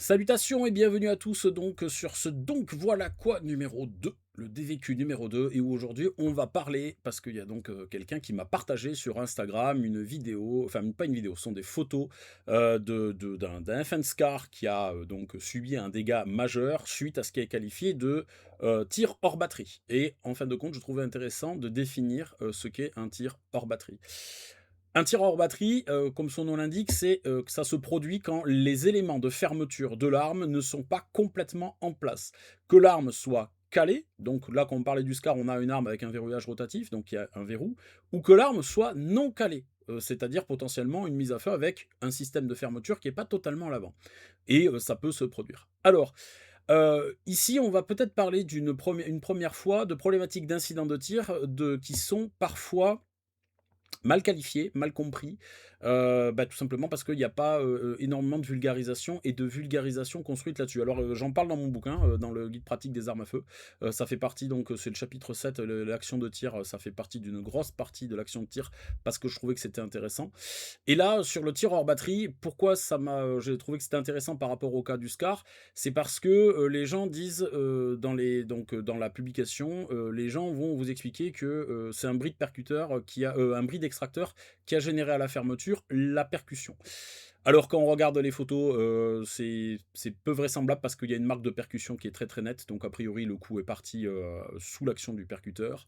Salutations et bienvenue à tous donc sur ce Donc Voilà Quoi numéro 2, le DVQ numéro 2, et où aujourd'hui on va parler, parce qu'il y a donc quelqu'un qui m'a partagé sur Instagram une vidéo, enfin pas une vidéo, ce sont des photos d'un Fenskar qui a donc subi un dégât majeur suite à ce qui est qualifié de tir hors batterie. Et en fin de compte, je trouvais intéressant de définir ce qu'est un tir hors batterie. Un tir hors batterie, comme son nom l'indique, c'est, que ça se produit quand les éléments de fermeture de l'arme ne sont pas complètement en place. Que l'arme soit calée, donc là quand on parlait du SCAR, on a une arme avec un verrouillage rotatif, donc il y a un verrou, ou que l'arme soit non calée, c'est-à-dire potentiellement une mise à feu avec un système de fermeture qui est pas totalement à l'avant et ça peut se produire. Alors, ici on va peut-être parler une première fois de problématiques d'incidents de tir, qui sont parfois mal qualifié, mal compris, tout simplement parce qu'il y a pas, énormément de vulgarisation et de vulgarisation construite là-dessus. Alors, j'en parle dans mon bouquin, dans le guide pratique des armes à feu. Ça fait partie donc, c'est le chapitre 7, l'action de tir, ça fait partie d'une grosse partie de l'action de tir parce que je trouvais que c'était intéressant. Et là, sur le tir hors batterie, pourquoi j'ai trouvé que c'était intéressant par rapport au cas du SCAR, c'est parce que les gens disent dans la publication, les gens vont vous expliquer que c'est un bris de percuteur un bris d'extracteur qui a généré à la fermeture la percussion. Alors quand on regarde les photos, c'est peu vraisemblable parce qu'il y a une marque de percussion qui est très très nette, donc a priori le coup est parti sous l'action du percuteur.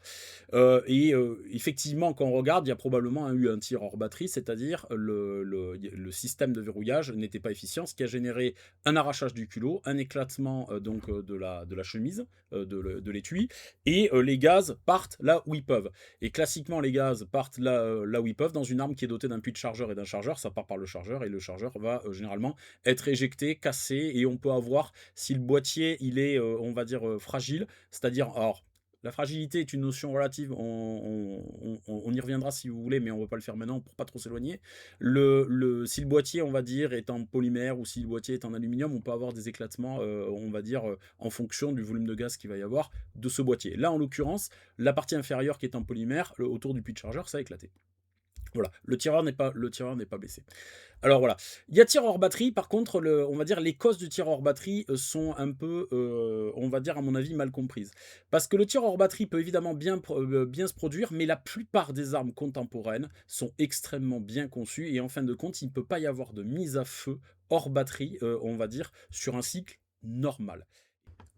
Effectivement, quand on regarde, il y a probablement eu un tir hors batterie, c'est-à-dire le système de verrouillage n'était pas efficient, ce qui a généré un arrachage du culot, un éclatement de la chemise, de l'étui, et les gaz partent là où ils peuvent. Et classiquement, les gaz partent là où ils peuvent, dans une arme qui est dotée d'un puits de chargeur et d'un chargeur, ça part par le chargeur, et le chargeur va généralement être éjecté, cassé, et on peut avoir, si le boîtier il est, on va dire, fragile, c'est-à-dire, alors, la fragilité est une notion relative, on y reviendra si vous voulez, mais on ne va pas le faire maintenant pour pas trop s'éloigner. Si le boîtier, on va dire, est en polymère ou si le boîtier est en aluminium, on peut avoir des éclatements, on va dire, en fonction du volume de gaz qu'il va y avoir de ce boîtier. Là, en l'occurrence, la partie inférieure qui est en polymère, autour du puits de chargeur, ça a éclaté. Voilà, le tireur n'est pas blessé. Alors voilà, il y a tir hors batterie, par contre, on va dire les causes du tir hors batterie sont un peu, on va dire à mon avis, mal comprises. Parce que le tir hors batterie peut évidemment bien se produire, mais la plupart des armes contemporaines sont extrêmement bien conçues et en fin de compte, il ne peut pas y avoir de mise à feu hors batterie, on va dire, sur un cycle normal.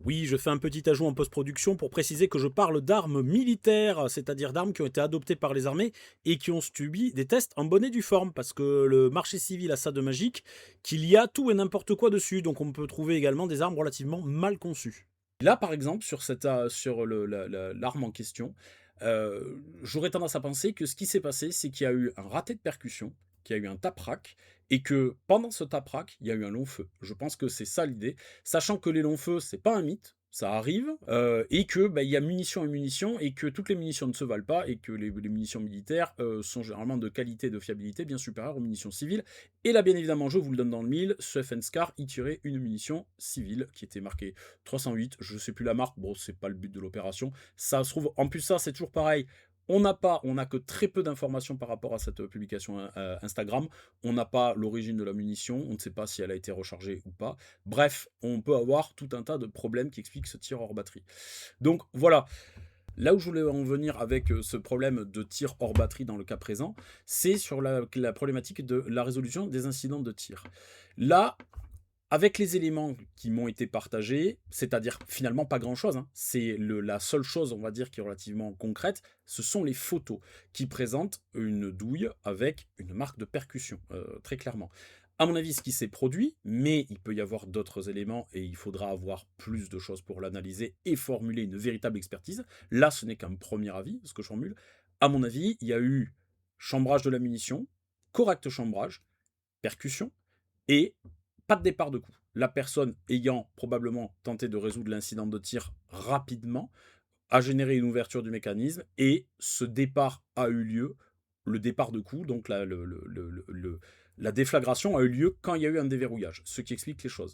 Oui, je fais un petit ajout en post-production pour préciser que je parle d'armes militaires, c'est-à-dire d'armes qui ont été adoptées par les armées et qui ont subi des tests en bonne et due forme, parce que le marché civil a ça de magique, qu'il y a tout et n'importe quoi dessus, donc on peut trouver également des armes relativement mal conçues. Là, par exemple, sur l'arme en question, j'aurais tendance à penser que ce qui s'est passé, c'est qu'il y a eu un raté de percussion, qu'il y a eu un tape-rack, et que pendant ce tape-rack, il y a eu un long feu. Je pense que c'est ça l'idée, sachant que les longs feux, c'est pas un mythe, ça arrive, et que il y a munitions et munitions, et que toutes les munitions ne se valent pas, et que les munitions militaires sont généralement de qualité et de fiabilité bien supérieures aux munitions civiles. Et là, bien évidemment, je vous le donne dans le mille, ce Fenskar, il tirait une munition civile qui était marquée 308, je sais plus la marque, bon, c'est pas le but de l'opération. Ça se trouve, en plus, ça, c'est toujours pareil. On n'a que très peu d'informations par rapport à cette publication Instagram. On n'a pas l'origine de la munition, on ne sait pas si elle a été rechargée ou pas. Bref, on peut avoir tout un tas de problèmes qui expliquent ce tir hors batterie. Donc voilà, là où je voulais en venir avec ce problème de tir hors batterie dans le cas présent, c'est sur la problématique de la résolution des incidents de tir. Là, avec les éléments qui m'ont été partagés, c'est-à-dire finalement pas grand-chose, hein, c'est la seule chose, on va dire, qui est relativement concrète, ce sont les photos qui présentent une douille avec une marque de percussion, très clairement. À mon avis, ce qui s'est produit, mais il peut y avoir d'autres éléments et il faudra avoir plus de choses pour l'analyser et formuler une véritable expertise. Là, ce n'est qu'un premier avis, ce que je formule. À mon avis, il y a eu chambrage de la munition, correct chambrage, percussion, et pas de départ de coup. La personne ayant probablement tenté de résoudre l'incident de tir rapidement a généré une ouverture du mécanisme et ce départ a eu lieu, le départ de coup, donc la déflagration a eu lieu quand il y a eu un déverrouillage, ce qui explique les choses.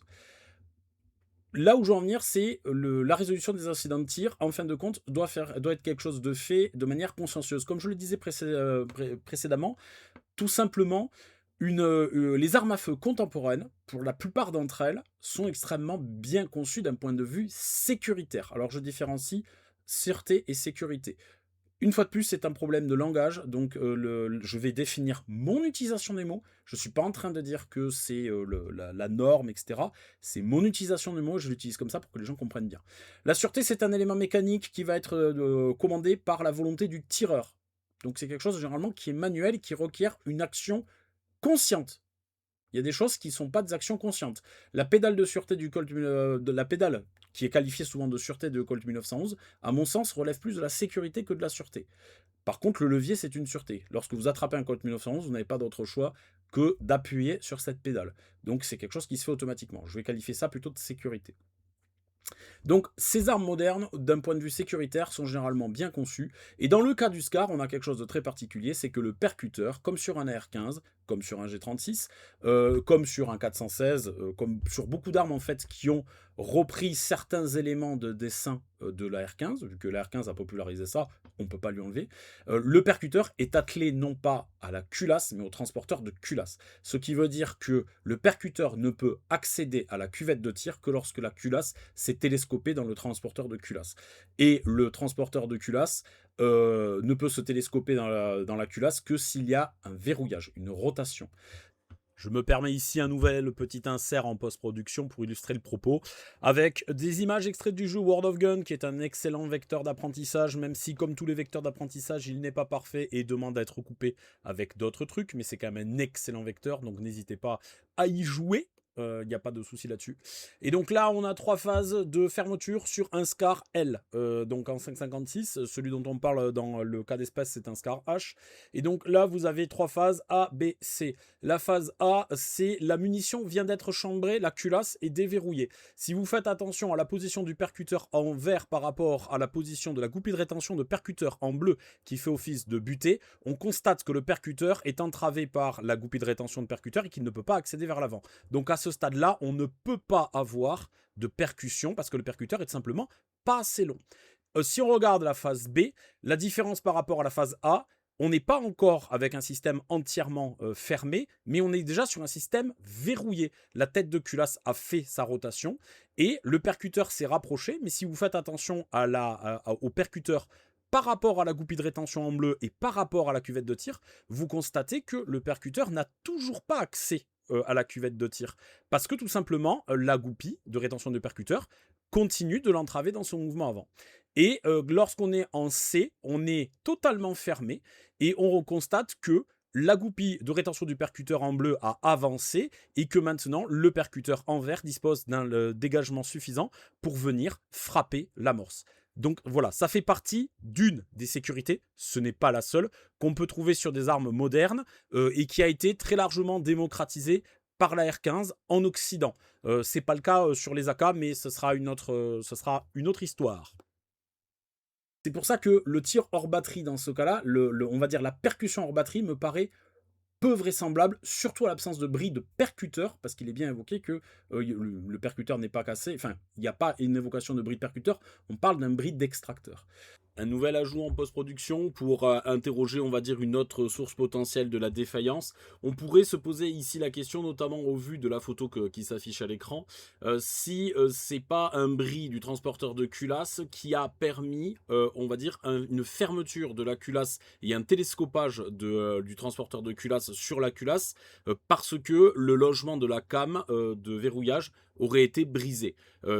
Là où je veux en venir, c'est la résolution des incidents de tir, en fin de compte, doit être quelque chose de fait de manière consciencieuse. Comme je le disais précédemment, tout simplement, Les armes à feu contemporaines, pour la plupart d'entre elles, sont extrêmement bien conçues d'un point de vue sécuritaire. Alors je différencie sûreté et sécurité. Une fois de plus, c'est un problème de langage, donc je vais définir mon utilisation des mots. Je ne suis pas en train de dire que c'est la norme, etc. C'est mon utilisation des mots, je l'utilise comme ça pour que les gens comprennent bien. La sûreté, c'est un élément mécanique qui va être commandé par la volonté du tireur. Donc c'est quelque chose généralement qui est manuel, qui requiert une action consciente. Il y a des choses qui ne sont pas des actions conscientes. La pédale de sûreté du Colt, de la pédale, qui est qualifiée souvent de sûreté de Colt 1911, à mon sens, relève plus de la sécurité que de la sûreté. Par contre, le levier, c'est une sûreté. Lorsque vous attrapez un Colt 1911, vous n'avez pas d'autre choix que d'appuyer sur cette pédale. Donc c'est quelque chose qui se fait automatiquement. Je vais qualifier ça plutôt de sécurité. Donc ces armes modernes, d'un point de vue sécuritaire, sont généralement bien conçues. Et dans le cas du SCAR, on a quelque chose de très particulier, c'est que le percuteur, comme sur un AR-15, comme sur un G36, comme sur un 416, comme sur beaucoup d'armes en fait qui ont repris certains éléments de dessin de l'AR-15, vu que l'AR-15 a popularisé ça, on ne peut pas lui enlever. Le percuteur est attelé non pas à la culasse, mais au transporteur de culasse. Ce qui veut dire que le percuteur ne peut accéder à la cuvette de tir que lorsque la culasse s'est télescopée dans le transporteur de culasse. Et le transporteur de culasse ne peut se télescoper dans la culasse que s'il y a un verrouillage, une rotation. Je me permets ici un nouvel petit insert en post-production pour illustrer le propos, avec des images extraites du jeu World of Gun, qui est un excellent vecteur d'apprentissage, même si comme tous les vecteurs d'apprentissage, il n'est pas parfait et demande à être recoupé avec d'autres trucs, mais c'est quand même un excellent vecteur, donc n'hésitez pas à y jouer. Il n'y a pas de souci là-dessus. Et donc là, on a 3 phases de fermeture sur un SCAR L. Donc en 5,56, celui dont on parle dans le cas d'espèce, c'est un SCAR H. Et donc là, vous avez 3 phases A, B, C. La phase A, c'est la munition vient d'être chambrée, la culasse est déverrouillée. Si vous faites attention à la position du percuteur en vert par rapport à la position de la goupille de rétention de percuteur en bleu qui fait office de butée, on constate que le percuteur est entravé par la goupille de rétention de percuteur et qu'il ne peut pas accéder vers l'avant. Donc à ce stade-là, on ne peut pas avoir de percussion parce que le percuteur est simplement pas assez long. Si on regarde la phase B, la différence par rapport à la phase A, on n'est pas encore avec un système entièrement fermé, mais on est déjà sur un système verrouillé. La tête de culasse a fait sa rotation et le percuteur s'est rapproché, mais si vous faites attention au percuteur par rapport à la goupille de rétention en bleu et par rapport à la cuvette de tir, vous constatez que le percuteur n'a toujours pas accès à la cuvette de tir. Parce que tout simplement, la goupille de rétention de percuteur continue de l'entraver dans son mouvement avant. Et lorsqu'on est en C, on est totalement fermé et on constate que la goupille de rétention du percuteur en bleu a avancé et que maintenant le percuteur en vert dispose d'un dégagement suffisant pour venir frapper l'amorce. Donc voilà, ça fait partie d'une des sécurités, ce n'est pas la seule, qu'on peut trouver sur des armes modernes et qui a été très largement démocratisée par la R15 en Occident. C'est pas le cas sur les AK, mais ce sera une autre histoire. C'est pour ça que le tir hors batterie dans ce cas-là, on va dire la percussion hors batterie me paraît peu vraisemblable, surtout à l'absence de bris de percuteur, parce qu'il est bien évoqué que le percuteur n'est pas cassé, enfin, il n'y a pas une évocation de bris de percuteur, on parle d'un bris d'extracteur. Un nouvel ajout en post-production pour interroger, on va dire, une autre source potentielle de la défaillance. On pourrait se poser ici la question, notamment au vu de la photo qui s'affiche à l'écran, si c'est pas un bris du transporteur de culasse qui a permis, on va dire, une fermeture de la culasse et un télescopage du transporteur de culasse sur la culasse parce que le logement de la came de verrouillage aurait été brisé.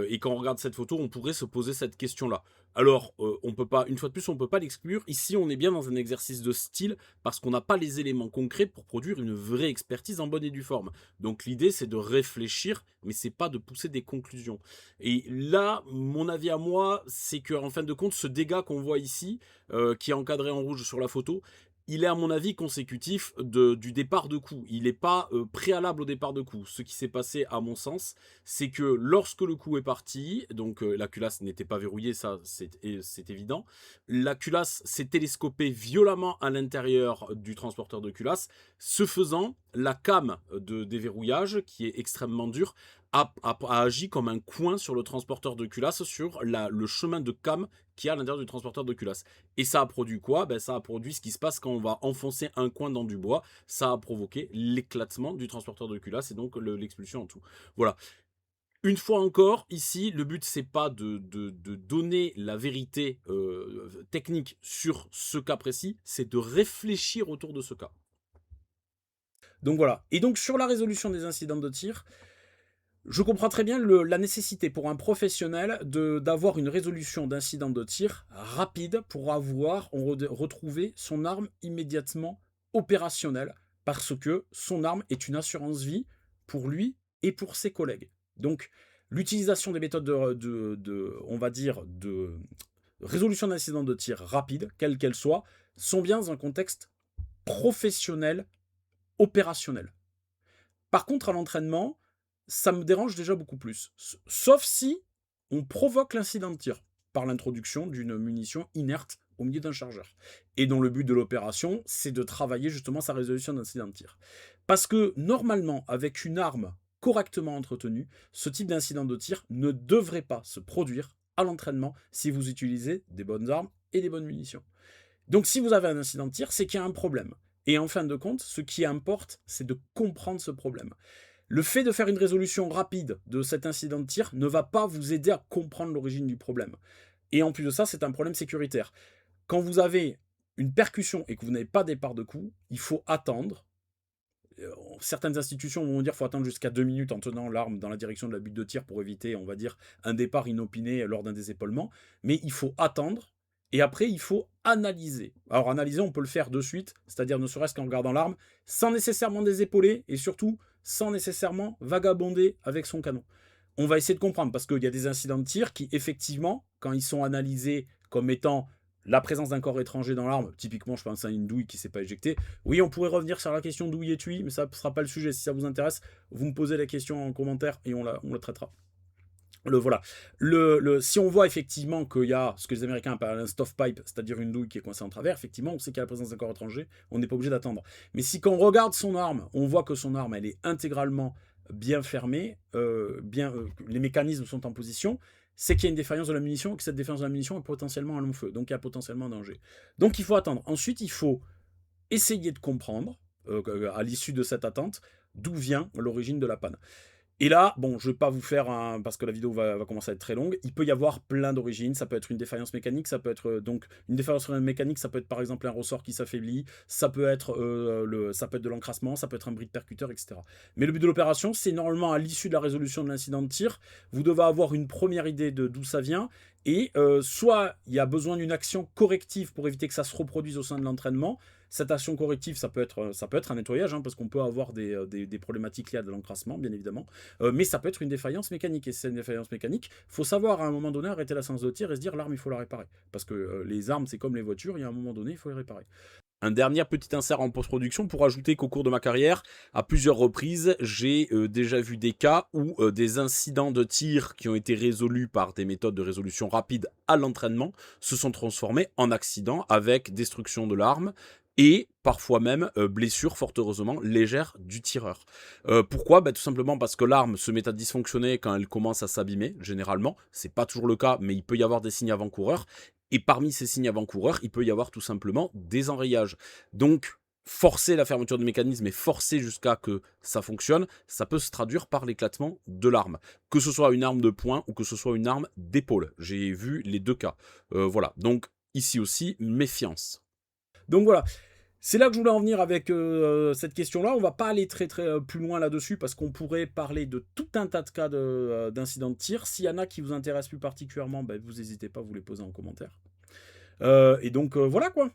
Et quand on regarde cette photo, on pourrait se poser cette question-là. Alors, on peut pas, une fois de plus, on ne peut pas l'exclure. Ici, on est bien dans un exercice de style parce qu'on n'a pas les éléments concrets pour produire une vraie expertise en bonne et due forme. Donc l'idée, c'est de réfléchir, mais c'est pas de pousser des conclusions. Et là, mon avis à moi, c'est qu'en fin de compte, ce dégât qu'on voit ici, qui est encadré en rouge sur la photo, il est à mon avis consécutif du départ de coup. Il n'est pas préalable au départ de coup. Ce qui s'est passé à mon sens, c'est que lorsque le coup est parti, donc la culasse n'était pas verrouillée, ça c'est évident, la culasse s'est télescopée violemment à l'intérieur du transporteur de culasse. Ce faisant, la came de déverrouillage, qui est extrêmement dure, a agi comme un coin sur le transporteur de culasse, sur le chemin de cam qu'il y a à l'intérieur du transporteur de culasse. Et ça a produit quoi? Ben, ça a produit ce qui se passe quand on va enfoncer un coin dans du bois. Ça a provoqué l'éclatement du transporteur de culasse et donc l'expulsion en tout. Voilà. Une fois encore, ici, le but, c'est pas de donner la vérité technique sur ce cas précis, c'est de réfléchir autour de ce cas. Donc voilà. Et donc sur la résolution des incidents de tir, je comprends très bien la nécessité pour un professionnel d'avoir une résolution d'incident de tir rapide pour retrouver son arme immédiatement opérationnelle, parce que son arme est une assurance vie pour lui et pour ses collègues. Donc l'utilisation des méthodes on va dire, de résolution d'incidents de tir rapide, quelles qu'elles soient, sont bien dans un contexte professionnel, opérationnel. Par contre, à l'entraînement, ça me dérange déjà beaucoup plus. Sauf si on provoque l'incident de tir par l'introduction d'une munition inerte au milieu d'un chargeur. Et dont le but de l'opération, c'est de travailler justement sa résolution d'incident de tir. Parce que normalement, avec une arme correctement entretenue, ce type d'incident de tir ne devrait pas se produire à l'entraînement si vous utilisez des bonnes armes et des bonnes munitions. Donc si vous avez un incident de tir, c'est qu'il y a un problème. Et en fin de compte, ce qui importe, c'est de comprendre ce problème. Le fait de faire une résolution rapide de cet incident de tir ne va pas vous aider à comprendre l'origine du problème. Et en plus de ça, c'est un problème sécuritaire. Quand vous avez une percussion et que vous n'avez pas départ de coup, il faut attendre. Certaines institutions vont dire qu'il faut attendre jusqu'à 2 minutes en tenant l'arme dans la direction de la butte de tir pour éviter, on va dire, un départ inopiné lors d'un désépaulement. Mais il faut attendre. Et après, il faut analyser. Alors, analyser, on peut le faire de suite, c'est-à-dire ne serait-ce qu'en regardant l'arme, sans nécessairement désépauler, et surtout, sans nécessairement vagabonder avec son canon. On va essayer de comprendre, parce qu'il y a des incidents de tir qui, effectivement, quand ils sont analysés comme étant la présence d'un corps étranger dans l'arme, typiquement, je pense à une douille qui ne s'est pas éjectée. Oui, on pourrait revenir sur la question douille et tui, mais ça ne sera pas le sujet. Si ça vous intéresse, vous me posez la question en commentaire et on la traitera. Voilà. Si on voit effectivement qu'il y a ce que les Américains appellent un stovepipe, c'est-à-dire une douille qui est coincée en travers, effectivement, on sait qu'il y a la présence d'un corps étranger, on n'est pas obligé d'attendre. Mais si quand on regarde son arme, on voit que son arme, elle est intégralement bien fermée, les mécanismes sont en position, c'est qu'il y a une défaillance de la munition et que cette défaillance de la munition est potentiellement un long feu, donc il y a potentiellement un danger. Donc il faut attendre. Ensuite, il faut essayer de comprendre, à l'issue de cette attente, d'où vient l'origine de la panne. Et là, bon, je ne vais pas vous faire parce que la vidéo va commencer à être très longue. Il peut y avoir plein d'origines. Ça peut être une défaillance mécanique, ça peut être donc une défaillance mécanique, ça peut être par exemple un ressort qui s'affaiblit, ça peut être de l'encrassement, ça peut être un bris de percuteur, etc. Mais le but de l'opération, c'est normalement à l'issue de la résolution de l'incident de tir, vous devez avoir une première idée de d'où ça vient. Et soit il y a besoin d'une action corrective pour éviter que ça se reproduise au sein de l'entraînement. Cette action corrective, ça peut être un nettoyage, hein, parce qu'on peut avoir des problématiques liées à de l'encrassement, bien évidemment. Mais ça peut être une défaillance mécanique. Et si c'est une défaillance mécanique, il faut savoir à un moment donné arrêter la séance de tir et se dire l'arme, il faut la réparer. Parce que les armes, c'est comme les voitures, il y a un moment donné, il faut les réparer. Un dernier petit insert en post-production pour ajouter qu'au cours de ma carrière, à plusieurs reprises, j'ai déjà vu des cas où des incidents de tir qui ont été résolus par des méthodes de résolution rapide à l'entraînement se sont transformés en accidents avec destruction de l'arme et parfois même blessure fort heureusement légère du tireur. Pourquoi ? Tout simplement parce que l'arme se met à dysfonctionner quand elle commence à s'abîmer, généralement. C'est pas toujours le cas, mais il peut y avoir des signes avant-coureurs. Et parmi ces signes avant-coureurs, il peut y avoir tout simplement des enrayages. Donc, forcer la fermeture du mécanisme et forcer jusqu'à que ça fonctionne, ça peut se traduire par l'éclatement de l'arme. Que ce soit une arme de poing ou que ce soit une arme d'épaule. J'ai vu les deux cas. Voilà. Donc, ici aussi, méfiance. Donc voilà. C'est là que je voulais en venir avec cette question-là. On va pas aller très plus loin là-dessus parce qu'on pourrait parler de tout un tas de cas d'incidents de tir. S'il y en a qui vous intéressent plus particulièrement, vous n'hésitez pas à vous les poser en commentaire. Et donc voilà quoi.